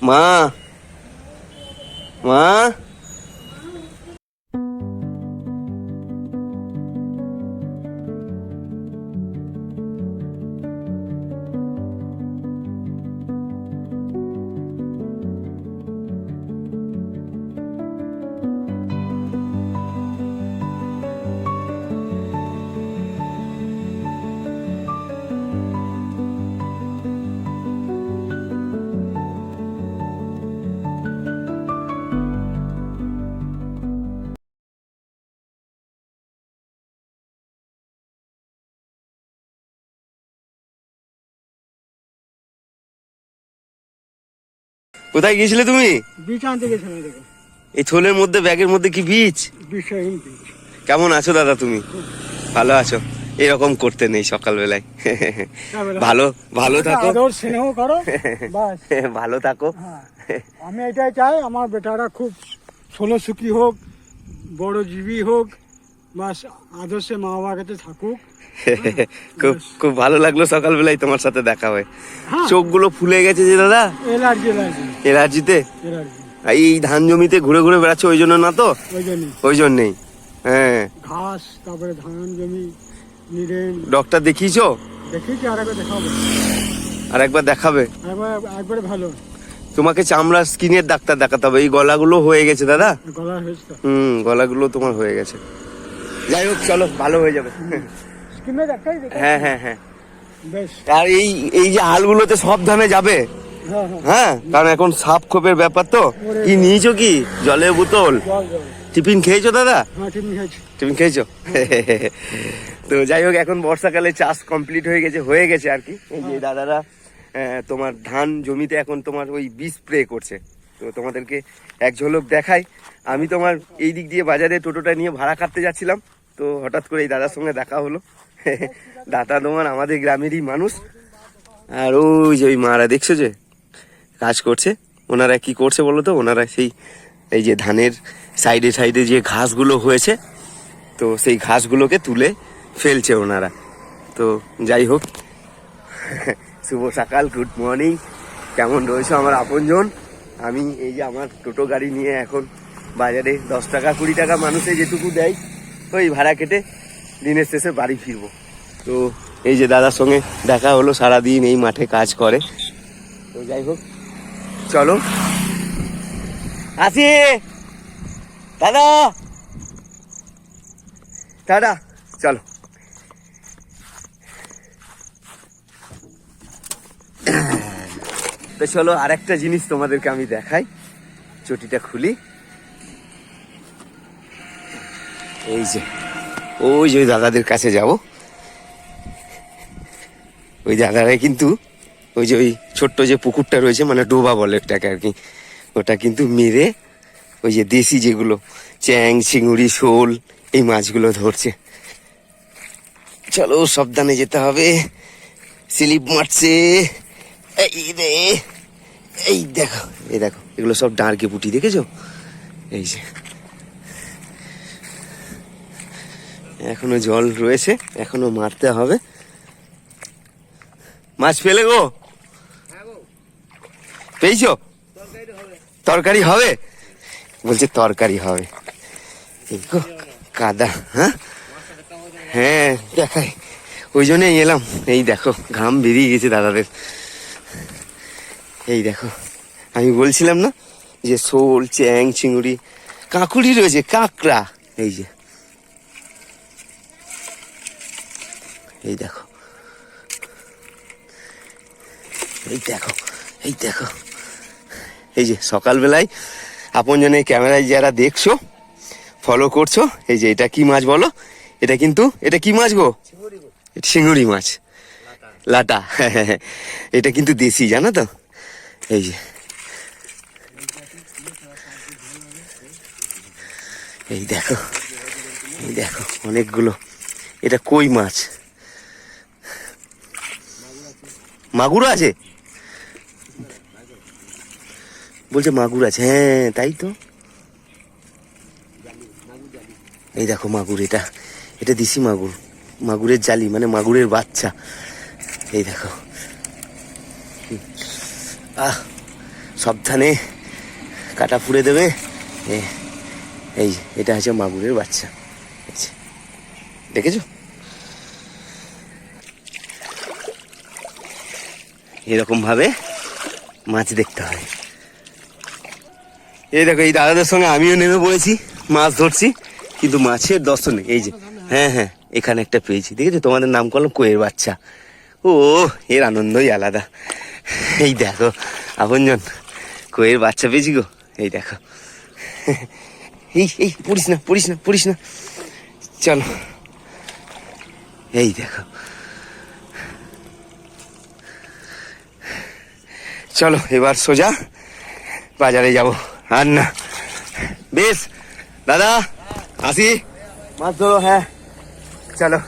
মা, মা, কোথায় গিয়েছিলে তুমি? বীজ আনতে গেছিলাম। দেখো এই থলের মধ্যে, ব্যাগের মধ্যে কি বীজ? বিষয়হীন বীজ। কেমন আছো দাদা তুমি? ভালো আছো? এরকম করতে নেই সকালবেলায়। ভালো ভালো থাকো, আদর স্নেহ করো, বাস ভালো থাকো। আমি এটাই চাই, আমার বেটারা খুব ষোলসুখী হোক, বড় জীবী হোক, বাস আদর্শে মা বাবার কাছে থাকুক। খুব খুব ভালো লাগলো সকালবেলায় তোমার সাথে দেখা হয়ে। হ্যাঁ। চোখগুলো ফুলে গেছে যে দাদা, এলার্জি এলার্জি এলার্জিতে। এলার্জি এই ধান জমিতে ঘুরে ঘুরে বেড়াচ্ছে ওই জন্য না তো? ওই জন্যই ওই জন্যেই। হ্যাঁ, ঘাস, তারপরে ধান জমি নিরেন। ডক্টর দেখিয়েছো? দেখেছি, আর একবার দেখাবো, আর একবার দেখাবে? একবারে ভালো। তোমাকে চামড়া স্কিনের ডাক্তার দেখাতে হবে। এই গলাগুলো হয়ে গেছে দাদা। গলা হয়েছে তো? গলাগুলো তোমার হয়ে গেছে। যাই হোক, চলো, ভালো হয়ে যাবে। স্কিনের ডাক্তারই দেখে। হ্যাঁ হ্যাঁ হ্যাঁ। বেশ। আর এই এই যে হালগুলোতে সাবধানে যাবে। হ্যাঁ হ্যাঁ হ্যাঁ, কারণ এখন সাপ খোপের ব্যাপার তো। কি নিয়েছো কি? জলের বোতল? জল জল। টিফিন খেয়েছো দাদা? হ্যাঁ টিফিন খাইছি। টিফিন খেয়েছো? তো যাই হোক, এখন বর্ষাকালে চাষ কমপ্লিট হয়ে গেছে আর কি। এই যে দাদারা তোমার ধান জমিতে এখন তোমার ওই বীজ স্প্রে করছে। তো তোমাদেরকে এক ঝলক দেখাই। আমি তোমার এই দিক দিয়ে বাজারে টোটোটা নিয়ে ভাড়া কাটতে যাচ্ছিলাম, তো হঠাৎ করে এই দাদার সঙ্গে দেখা হলো। দাদা তোমার আমাদের গ্রামেরই মানুষ। আর ওই যে ওই মারা দেখছো যে কাজ করছে, ওনারা কি করছে বলো তো? ওনারা সেই এই যে ধানের সাইডে সাইডে যে ঘাসগুলো হয়েছে, তো সেই ঘাসগুলোকে তুলে ফেলছে ওনারা। তো যাই হোক, শুভ সকাল, গুড মর্নিং। কেমন রয়েছে আমার আপনজন? আমি এই যে আমার টোটো গাড়ি নিয়ে এখন বাজারে 10 টাকা 20 টাকা মানুষে যেটুকু দেয় ওই ভাড়া কেটে দিনের শেষে বাড়ি ফিরবো। তো এই যে দাদার সঙ্গে দেখা হলো, সারাদিন এই মাঠে কাজ করে। তো যাই হোক, চলো আসি দাদা, টাটা, চলো। তো চলো, আরেকটা জিনিস তোমাদেরকে আমি দেখাই। চটিটা খুলি। এই যে ওই যে দাদাদের কাছে যাব। ওই দাদারা কিন্তু ওই যে ওই ছোট্ট যে পুকুরটা রয়েছে, মানে ডোবা বলে এটাকে আর কি, ওটা কিন্তু মেরে ওই যে দেশি যেগুলো চ্যাং, চিংড়ি, শোল, এই মাছগুলো ধরছে। চলো, সাবধানে যেতে হবে, স্লিপ মারছে। এই রে, এই দেখো, এই দেখো, এগুলো সব ডাঁড়কে পুঁটি, দেখেছো? এই যে এখনো জল রয়েছে, এখনো মারতে হবে। মাছ পেলে গো? পেয়েছো? তরকারি হবে বলছে, তরকারি হবে। কাদা, হ্যাঁ হ্যাঁ দেখাই, ওই জন্যই এলাম। এই দেখো, ঘাম বেরিয়ে গেছে দাদাদের। এই দেখো, আমি বলছিলাম না যে শোল, চ্যাং, চিংড়ি, কাঁকুড়ি রয়েছে, কাঁকড়া। এই যে এই দেখো, এই দেখো, এই দেখো, এই যে সকালবেলায় আপনজনের ক্যামেরায় যারা দেখছো, ফলো করছো, এই যে এটা কি মাছ বলো? এটা কিন্তু, এটা কি মাছ গো? চিংড়ি মাছ, লাটা। এটা কিন্তু দেশি, জানো তো? এই যে এই দেখো, এই দেখো অনেকগুলো। এটা কই মাছ। মাগুর আছে বলছে, মাগুর আছে, হ্যাঁ তাই তো। এই দেখো মাগুর, এটা এটা দেশি মাগুর, মাগুরের জালি, মানে মাগুরের বাচ্চা। এই দেখো, সাবধানে কাটা পুড়ে দেবে। এই এটা হচ্ছে মাগুরের বাচ্চা, দেখেছো? এরকম ভাবে মাছ দেখতে হয়। এই দেখো, এই দাদাদের সঙ্গে আমিও নেমে পড়েছি, মাছ ধরছি, কিন্তু মাছের দর্শন নেই। এই যে হ্যাঁ, এখানে একটা পেয়েছি, দেখেছো? তোমাদের নাম করলাম কোয়ের বাচ্চা। ও, এর আনন্দই আলাদা। এই দেখো আপনজন, কোয়ের বাচ্চা পেয়েছি গো। এই দেখো, এই পড়িস না, চলো। এই দেখো, চলো এবার সোজা বাজারে যাব। আর না, বেশ দাদা আসি, মাছ ধরো। হ্যাঁ চলো,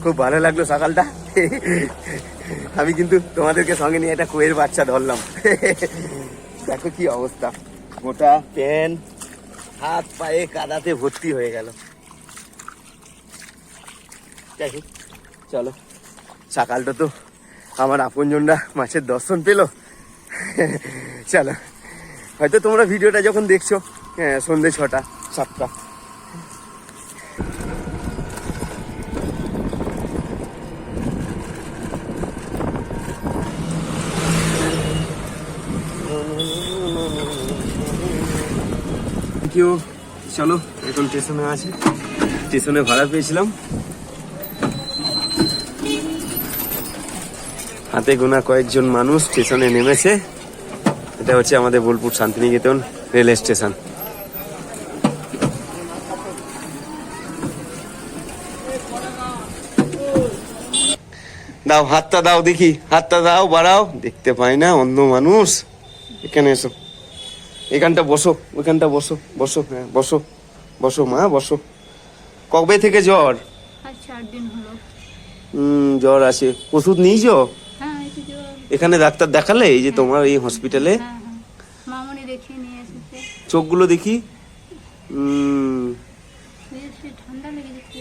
খুব ভালো লাগলো সকালটা। আমি কিন্তু তোমাদেরকে সঙ্গে নিয়ে একটা কোয়ের বাচ্চা ধরলাম। দেখো কি অবস্থা, গোটা প্যান্ট হাত পায়ে কাদাতে ভর্তি হয়ে গেল। দেখো, চলো, সকালটা তো আমার আপনজনরা মাছের দর্শন পেলো। চলো, হয়তো তোমরা ভিডিওটা যখন দেখছো সন্ধ্যে 6টা 7টা। চলো, এখন স্টেশনে আছে, স্টেশনে ভাড়া পেয়েছিলাম। হাতে গোনা কয়েকজন মানুষ স্টেশনে নেমেছে। এটা হচ্ছে আমাদের বোলপুর শান্তিনিকেতন রেল স্টেশন। দাও হাতটা, দাও দেখি, হাতটা দাও, বাড়াও, দেখতে পাই না, অন্ধ মানুষ। এখানে এসো, এখানটা বসো, ওইখানটা বসো, বসো, হ্যাঁ বসো, বসো মা, বসো। কবে থেকে জ্বর? 4 দিন হলো। জ্বর আছে, ওষুধ নিয়েছো? হ্যাঁ, এই যে এখানে ডাক্তার দেখালে? এই যে তোমার এই হসপিটালে? হ্যাঁ, মামনি দেখিয়ে নিয়ে এসেছে। চোখগুলো দেখি। ঠান্ডা লেগে গেছে।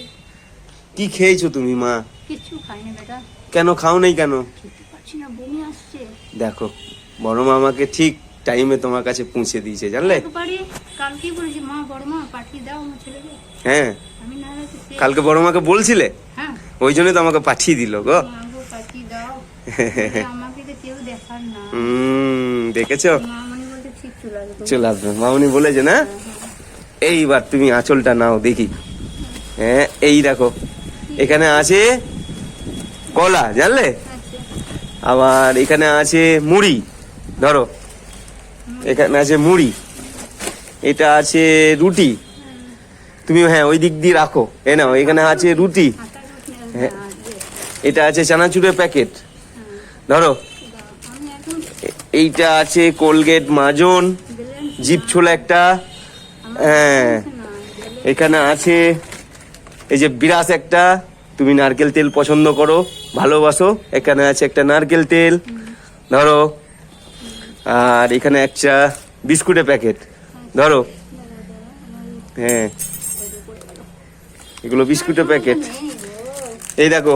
কি খেয়েছো তুমি মা? কিছু খাইনি বেটা। কেন খাও নাই কেন? খেতে পারছি না, বমি আসছে। দেখো, বড় মা আমাকে ঠিক টাইমে তোমার কাছে পৌঁছে দিয়েছে, জানলে? একবারে কালকেই বলেছি, মা বড় মা পাঠিয়ে দাও আমার ছেলেকে। হ্যাঁ, আমি না রাখছি। কালকে বড় মাকে বলছিলে? হ্যাঁ, ওই জন্য তো আমাকে পাঠিয়ে দিল গো। মাগো পাঠিয়ে দাও। আমাকে তো কেউ দেখার না। দেখেছো? মামনি বলতে ঠিক চলে আসবে। চলে আসবে, মামনি বলেছে না? এইবার তুমি আঁচলটা নাও দেখি। হ্যাঁ, এই দেখো, এখানে আছে কলা, জানলে? আচ্ছা, আবার এখানে আছে মুড়ি, ধরো, এখানে আছে মুড়ি, এটা আছে রুটি। তুমি হ্যাঁ ওই দিক দিয়ে রাখো, এ নাও, এখানে আছে রুটি, আটা রুটি হ্যাঁ, এটা আছে চানাচুরের প্যাকেট, ধরো। আমি এখন এইটা আছে কোলগেট মাজন, দিলেন জিপ ছোলা একটা, হ্যাঁ, না দিলে এখানে আছে এই যে বিরাস একটা, তুমি নারকেল তেল পছন্দ করো, ভালোবাসো, এখানে আছে একটা নারকেল তেল, ধরো। আর এখানে একটা বিস্কুটের প্যাকেট, ধরো। হ্যাঁ, এগুলো বিস্কুটের প্যাকেট। এই দেখো,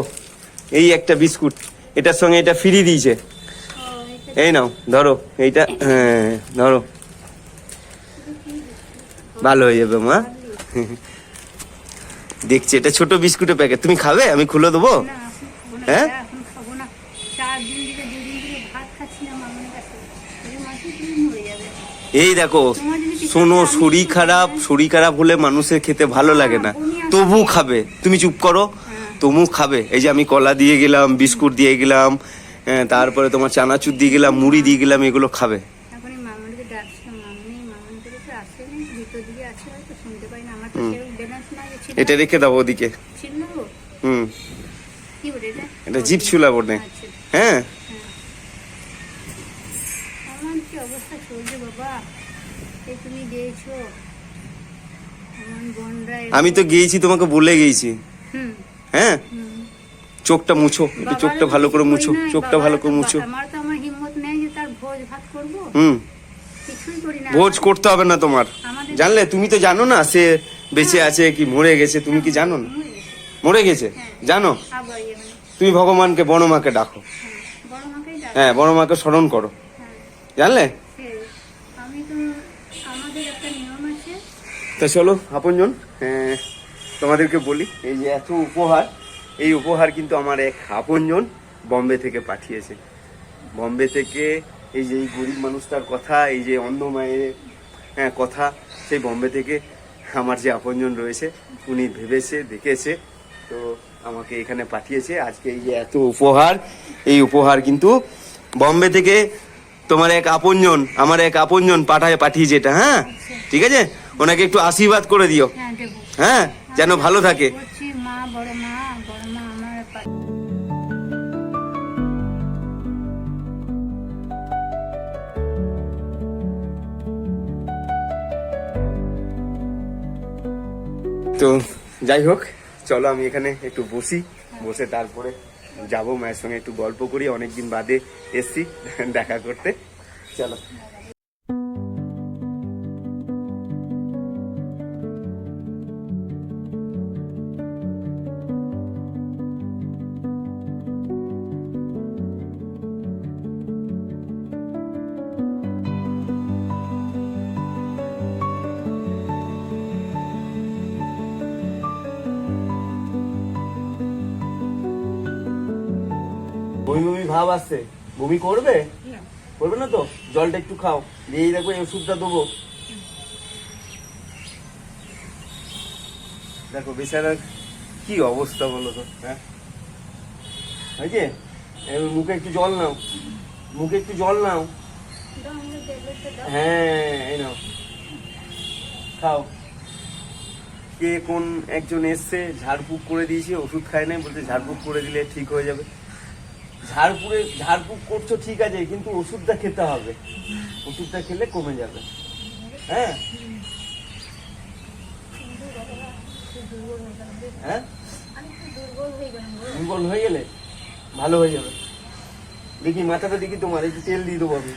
এই একটা বিস্কুট, এটার সঙ্গে এটা ফ্রি দিয়েছে। এই নাও, ধরো এইটা, হ্যাঁ ধরো, ভালো হয়ে যাবে মা। দেখছি এটা ছোট বিস্কুটের প্যাকেট, তুমি খাবে? আমি খুলে দেবো। না, এখন খাবো না, হ্যাঁ? এখন খাবো না। 4 দিন থেকে 2 দিন থেকে ভাত খাচ্ছি না মামনির কাছে। এই মাসে তুমি মরে যাবে। এই দেখো, শোনো, শরীর খারাপ হলে মানুষের খেতে ভালো লাগে না, তবু খাবে। তুমি চুপ করো, তবু খাবে। এই যে আমি কলা দিয়ে গেলাম, বিস্কুট দিয়ে গেলাম, তারপরে তোমার চানাচুর দিয়ে গেলাম, মুড়ি দিয়ে গেলাম, এগুলো খাবে। এখন এই মামনিকে ডাকছিলাম, মামনি তো কিছু আসেনি, ভিতর দিকে আছে, হয়তো শুনতে পাই না। আমার তো সেরকম ব্যালেন্স নাই যে ছিল। এটা রেখে দাও ওদিকে। ছিল না গো? হুম, কি বলে এটা? এটা জিপ ছুলা বটে। আচ্ছা, হ্যাঁ, আমার কি অবস্থা চলছে বাবা। এই তুমি গিয়েছো, আমার বোনরা আমি তো গিয়েছি, তোমাকে বলে গিয়েছি। হুম হ্যাঁ, হুম। চোখটা মুছো, একটু চোখটা ভালো করে মুছো, চোখটা ভালো করে মুছো। আমার তো আমার হিম্মত নেই যে তার ভোজ ভাত করবো, হুম, কিছুই করি না। ভোজ করতে হবে না তোমার, আমাদের- জানলে? তুমি তো জানো না সে বেঁচে আছে কি মরে গেছে, তুমি কি জানো না? মরে গেছে, জানো? আবার ইয়ে মানে, তুমি ভগবানকে, বড় মাকে ডাকো। বড় মাকেই ডাক। হ্যাঁ, বড় মাকে স্মরণ করো, হ্যাঁ, জানলে? ঠিক আছে। তা চলো আপনজন, তোমাদেরকে বলি, এই যে এত উপহার, এই উপহার কিন্তু আমার এক আপনজন বম্বে থেকে পাঠিয়েছে। বম্বে থেকে এই যে এই গরিব মানুষটার কথা, এই যে অন্ধ মায়ের কথা, সেই বম্বে থেকে আমার যে আপনজন রয়েছে উনি ভেবেছে, দেখেছে, তো আমাকে এখানে পাঠিয়েছে আজকে। এই যে এত উপহার, এই উপহার কিন্তু বম্বে থেকে তোমার এক আপনজন, আমার এক আপনজন পাঠিয়েছে এটা। হ্যাঁ ঠিক আছে, ওনাকে একটু আশীর্বাদ করে দিও। হ্যাঁ দেবো। হ্যাঁ, যেন ভালো থাকে। বলছি মা, বড় মা আমার তো যাই হোক, চলো আমি এখানে একটু বসি, বসে তারপরে যাবো মায়ের সঙ্গে একটু গল্প করি। অনেকদিন বাদে এসছি দেখা করতে, চলো। বমি বমি ভাব আসছে, বমি করবে? করবে না তো? জলটা একটু খাও, দিয়ে দেখো এই ওষুধটা দেবো। দেখো বেচারার কি অবস্থা বলো তো। হ্যাঁ এই যে মুখে একটু জল নাও, মুখে একটু জল নাও। হ্যাঁ এই নাও, খাও। কে কোন একজন এসছে, ঝাড়ফুঁক করে দিয়েছে, ওষুধ খায় নাই, বলছে ঝাড়ফুঁক করে দিলে ঠিক হয়ে যাবে। ঝাড়ফুঁক করছো ঠিক আছে, কিন্তু ওষুধটা খেতে হবে, ওষুধটা খেলে কমে যাবে। হ্যাঁ হ্যাঁ, দুর্বল হয়ে গেলে ভালো হয়ে যাবে। দেখি মাথাটা দেখি তোমার, একটু তেল দিয়ে দেবো আমি।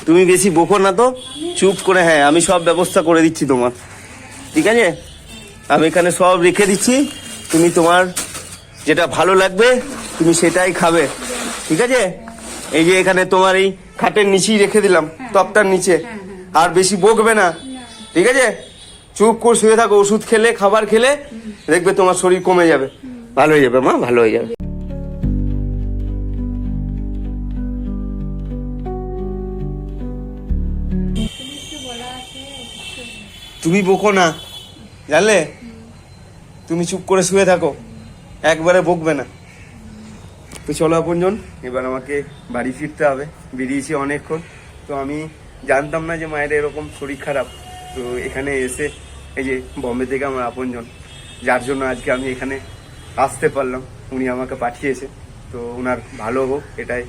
তুমি বেশি বকো না তো, চুপ করে। হ্যাঁ আমি সব ব্যবস্থা করে দিচ্ছি তোমার, ঠিক আছে? আমি এখানে সব রেখে দিচ্ছি, তুমি তোমার যেটা ভালো লাগবে তুমি সেটাই খাবে, ঠিক আছে? এই যে এখানে তোমার এই খাটের নিচেই রেখে দিলাম, তক্তার নিচে। আর বেশি বকবে না, ঠিক আছে? চুপ করে শুয়ে থাকো, ওষুধ খেলে, খাবার খেলে দেখবে তোমার শরীর কমে যাবে, ভালো হয়ে যাবে মা, ভালো হয়ে যাবে। তুমি বকো না, জানলে? তুমি চুপ করে শুয়ে থাকো, একবারে বকবে না। তো চলো আপনজন, এবার আমাকে বাড়ি ফিরতে হবে, বেরিয়েছি অনেকক্ষণ। তো আমি জানতাম না যে মায়ের এরকম শরীর খারাপ। তো এখানে এসে এই যে বম্বে থেকে আমার আপনজন, যার জন্য আজকে আমি এখানে আসতে পারলাম, উনি আমাকে পাঠিয়েছে। তো ওনার ভালো হোক, এটাই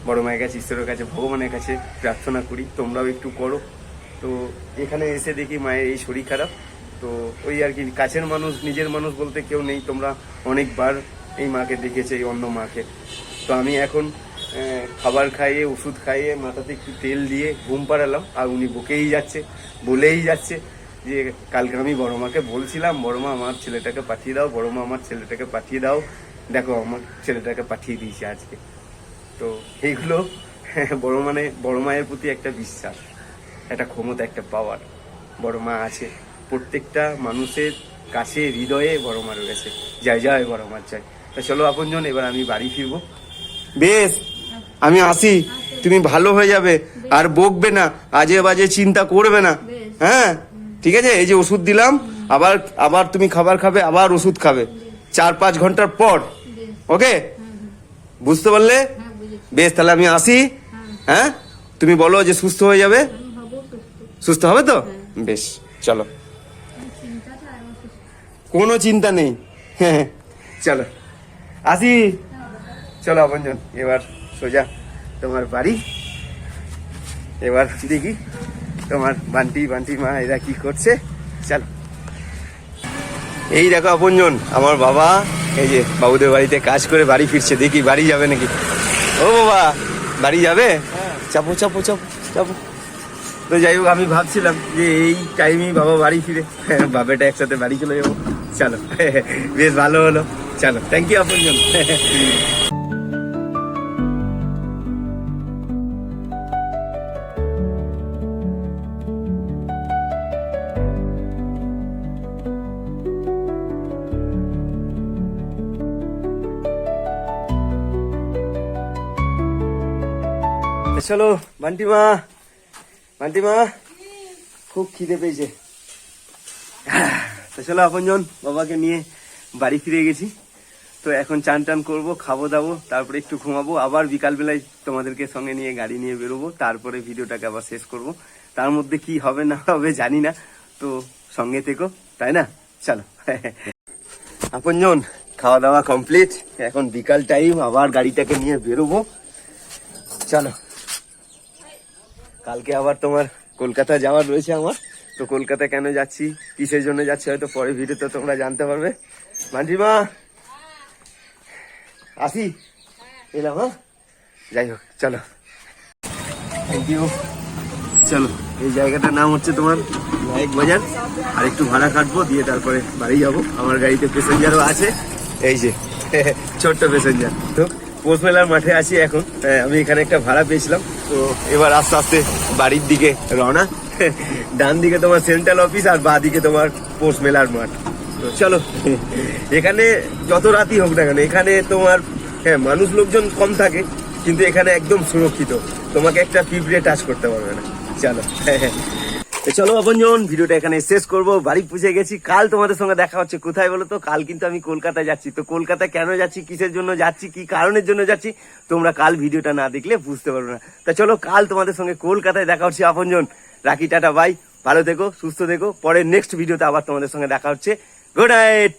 বড় মায়ের কাছে, ঈশ্বরের কাছে, ভগবানের কাছে প্রার্থনা করি, তোমরাও একটু করো। তো এখানে এসে দেখি মায়ের এই শরীর খারাপ। তো ওই আর কি, কাছের মানুষ, নিজের মানুষ বলতে কেউ নেই। তোমরা অনেকবার এই মাকে দেখেছে, এই অন্য মাকে। তো আমি এখন খাবার খাইয়ে, ওষুধ খাইয়ে, মাথাতে একটু তেল দিয়ে ঘুম পাড়ালাম। আর উনি বকেই যাচ্ছে, বলেই যাচ্ছে যে কালকে আমি বড় মাকে বলছিলাম, বড় মা আমার ছেলেটাকে পাঠিয়ে দাও, বড় মা আমার ছেলেটাকে পাঠিয়ে দাও। দেখো আমার ছেলেটাকে পাঠিয়ে দিয়েছে আজকে। তো এইগুলো বড় মায়ের প্রতি একটা বিশ্বাস, একটা ক্ষমতা, একটা পাওয়ার বড় মা আছে। প্রত্যেকটা মানুষের কাছে, হৃদয়ে বড় মা রয়েছে। জয় জয় বড় মার জয়। তা চলো আপনজন, এবার আমি বাড়ি ফিরবো। বেশ, আমি আসি, তুমি ভালো হয়ে যাবে, আর বকবে না, আজে বাজে চিন্তা করবে না। হ্যাঁ ঠিক আছে? এই যে ওষুধ দিলাম, আবার তুমি খাবার খাবে, আবার ওষুধ খাবে 4-5 ঘন্টার পর। ওকে, বুঝতে পারলে? বেশ, তাহলে আমি আসি। হ্যাঁ, তুমি বলো যে সুস্থ হয়ে যাবে, সুস্থ হবে তো? বেশ, চলো, কোনো চিন্তা নেই। হ্যাঁ, চলো আসি, চলো আপনজন, এবার সোজা তোমার বাড়ি। এবার দেখি তোমার বান্টি মা এরা কি করছে। চলো, এই দেখো আপনজন, আমার বাবা এই যে বাবুদের বাড়িতে কাজ করে বাড়ি ফিরছে। দেখি বাড়ি যাবে নাকি। ও বাবা, বাড়ি যাবে? চাপো চাপো চাপো চাপো। তো যাই হোক, আমি ভাবছিলাম যে এই টাইমেই বাবা বাড়ি ফিরে, বাবাটা একসাথে বাড়ি চলে যাবো। চলো, বেশ ভালো হলো। চলো, থ্যাংক ইউ আপনজন। চলো বান্টিমা, খুব খিদে পেয়েছে। তো চলো আপনজন, বাবাকে নিয়ে বাড়ি ফিরে গেছি। তো এখন চান টান করবো, খাবো দাবো, তারপরে একটু ঘুমাবো। আবার বিকালবেলায় তোমাদেরকে সঙ্গে নিয়ে গাড়ি নিয়ে বেরোবো। তারপরে ভিডিওটাকে আবার শেষ করব। তার মধ্যে কি হবে না হবে জানি না, তো সঙ্গে থেকো, তাই না? চলো আপনজন, খাওয়া দাওয়া কমপ্লিট। এখন বিকাল টাইম, আবার গাড়িটাকে নিয়ে বেরোবো। চলো, কালকে আবার তোমার কলকাতা যাওয়ার রয়েছে আমার। তো কলকাতা কেন যাচ্ছি, কিসের জন্য যাচ্ছি, হয়তো পরে ভিডিওতে তোমরা জানতে পারবে। মান্টিমা আসি, এলাম। হ্যাঁ, যাই হোক, চলো, থ্যাংক ইউ। চলো, এই জায়গাটার নাম হচ্ছে তোমার নায়ক বাজার। আর একটু ভাড়া কাটবো, দিয়ে তারপরে বাড়ি যাবো। আমার গাড়িতে প্যাসেঞ্জারও আছে, এই যে ছোট্ট প্যাসেঞ্জার। তো পোস্ট মেলার মাঠে আছি এখন। আমি এখানে একটা ভাড়া পেয়েছিলাম। তো এবার আস্তে আস্তে বাড়ির দিকে রওনা। ডান দিকে তোমার সেন্ট্রাল অফিস, আর বাঁ দিকে তোমার পোস্ট মেলার মাঠ। তো চলো, এখানে যত রাতই হোক না কেন, এখানে তোমার মানুষ লোকজন কম থাকে, কিন্তু এখানে একদম সুরক্ষিত। তোমাকে একটা পিঁপড়ে টাচ করতে পারবে না। চলো, তো চলো আপনজন, ভিডিওটা এখানে শেষ করব। বাড়ি পৌঁছে গেছি। কাল তোমাদের সঙ্গে দেখা হচ্ছে কোথায় বলো তো? কাল কিন্তু আমি কলকাতায় যাচ্ছি। তো কলকাতা কেন যাচ্ছি, কিসের জন্য যাচ্ছি, কি কারণের জন্য যাচ্ছি, তোমরা কাল ভিডিওটা না দেখলে বুঝতে পারবে না। তা চলো, কাল তোমাদের সঙ্গে কলকাতায় দেখা হচ্ছে আপনজন। রাখি, টাটা, বাই। ভালো থেকো, সুস্থ থেকো। পরে নেক্সট ভিডিওতে আবার তোমাদের সঙ্গে দেখা হচ্ছে। Good night.